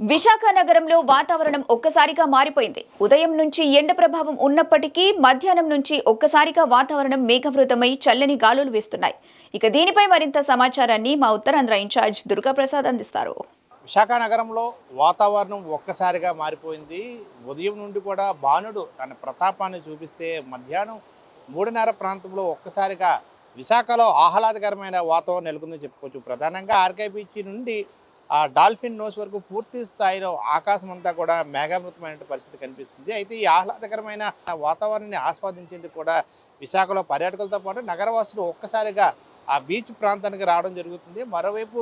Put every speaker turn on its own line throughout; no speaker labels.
విశాఖ నగరంలో వాతావరణం ఒక్కసారిగా మారిపోయింది. ఉదయం నుంచి ఎండ ప్రభావం ఉన్నప్పటికీ మధ్యాహ్నం నుంచి ఒక్కసారిగా వాతావరణం మేఘావృతమై చల్లని గాలులు వీస్తున్నాయి. ఇక దీనిపై మరింత సమాచారాన్ని మా ఉత్తరాంధ్ర ఇన్ఛార్జ్ దుర్గాప్రసాద్ అందిస్తారు.
విశాఖ నగరంలో వాతావరణం ఒక్కసారిగా మారిపోయింది. ఉదయం నుండి కూడా బాణుడు తన ప్రతాపాన్ని చూపిస్తే మధ్యాహ్నం 3:30 ప్రాంతంలో ఒక్కసారిగా విశాఖలో ఆహ్లాదకరమైన వాతావరణం నెలకొందని చెప్పుకోవచ్చు. ప్రధానంగా ఆర్కే బీచ్ నుండి డాల్ఫిన్ నోస్ వరకు పూర్తి స్థాయిలో ఆకాశం అంతా కూడా మేఘావృతమైన పరిస్థితి కనిపిస్తుంది. అయితే ఈ ఆహ్లాదకరమైన వాతావరణాన్ని ఆస్వాదించేందుకు కూడా విశాఖలో పర్యాటకులతో పాటు నగరవాసులు ఒక్కసారిగా ఆ బీచ్ ప్రాంతానికి రావడం జరుగుతుంది. మరోవైపు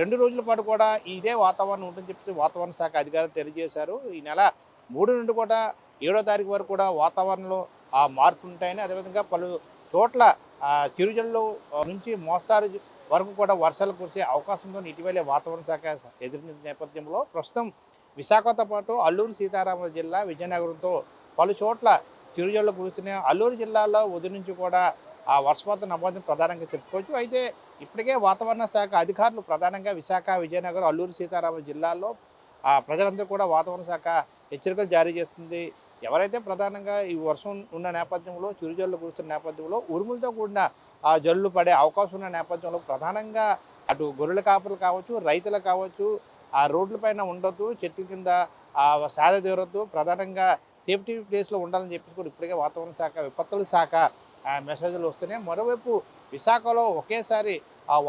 2 రోజుల పాటు కూడా ఇదే వాతావరణం ఉంటుందని చెప్పి వాతావరణ శాఖ అధికారులు తెలియజేశారు. ఈ నెల 3 నుండి కూడా 7వ తారీఖు వరకు కూడా వాతావరణంలో మార్పులు ఉంటాయని, అదేవిధంగా పలు చోట్ల చిరుజల్లు నుంచి మోస్తారు వరకు కూడా వర్షాలు కురిసే అవకాశం ఉందని ఇటీవలే వాతావరణ శాఖ ఎదుర్కొన్న నేపథ్యంలో ప్రస్తుతం విశాఖతో పాటు అల్లూరు సీతారామరాజు జిల్లా, విజయనగరంతో పలు చోట్ల చిరుజల్లు కురుస్తున్నాయి. అల్లూరు జిల్లాలో ఉదయం నుంచి కూడా వర్షపాతం నమోదుని ప్రధానంగా చెప్పుకోవచ్చు. అయితే ఇప్పటికే వాతావరణ శాఖ అధికారులు ప్రధానంగా విశాఖ, విజయనగరం, అల్లూరు సీతారామరాజు జిల్లాల్లో ప్రజలందరూ కూడా వాతావరణ శాఖ హెచ్చరికలు జారీ చేస్తుంది. ఎవరైతే ప్రధానంగా ఈ వర్షం ఉన్న నేపథ్యంలో, చిరుజల్లు కురుస్తున్న నేపథ్యంలో ఉరుములతో కూడిన జల్లు పడే అవకాశం ఉన్న నేపథ్యంలో ప్రధానంగా అటు గొర్రెల కాపులు కావచ్చు, రైతులు కావచ్చు, ఆ రోడ్లపైన ఉండొద్దు, చెట్ల కింద సేద తీరొద్దు, ప్రధానంగా సేఫ్టీ ప్లేస్లో ఉండాలని చెప్పేసి కూడా ఇప్పటికే వాతావరణ శాఖ, విపత్తుల శాఖ మెసేజ్లు వస్తున్నాయి. మరోవైపు విశాఖలో ఒకేసారి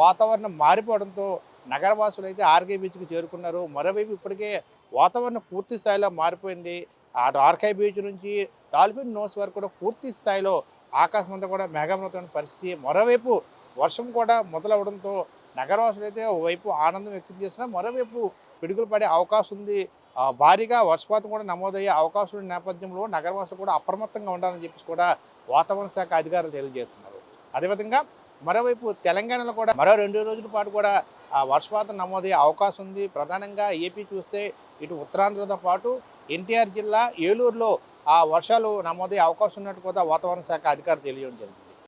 వాతావరణం మారిపోవడంతో నగరవాసులు అయితే ఆర్కే బీచ్కి చేరుకున్నారు. మరోవైపు ఇప్పటికే వాతావరణం పూర్తి స్థాయిలో మారిపోయింది. అటు ఆర్కే బీచ్ నుంచి డాల్ఫిన్ నోస్ వరకు కూడా పూర్తి స్థాయిలో ఆకాశం అంతా కూడా మేఘావృతమైన పరిస్థితి. మరోవైపు వర్షం కూడా మొదలవడంతో నగరవాసులు అయితే ఓవైపు ఆనందం వ్యక్తం చేస్తున్నా, మరోవైపు పిడుగులు పడే అవకాశం ఉంది. భారీగా వర్షపాతం కూడా నమోదయ్యే అవకాశం ఉన్న నేపథ్యంలో నగరవాసులు కూడా అప్రమత్తంగా ఉండాలని చెప్పేసి కూడా వాతావరణ శాఖ అధికారులు తెలియజేస్తున్నారు. అదేవిధంగా మరోవైపు తెలంగాణలో కూడా మరో 2 రోజుల పాటు కూడా వర్షపాతం నమోదయ్యే అవకాశం ఉంది. ప్రధానంగా ఏపీ చూస్తే ఇటు ఉత్తరాంధ్రతో పాటు ఎన్టీఆర్ జిల్లా ఏలూరులో వర్షాలు నమోదయ్యే అవకాశం ఉన్నట్టు కూడా వాతావరణ శాఖ అధికారులు తెలియజేయడం జరిగింది.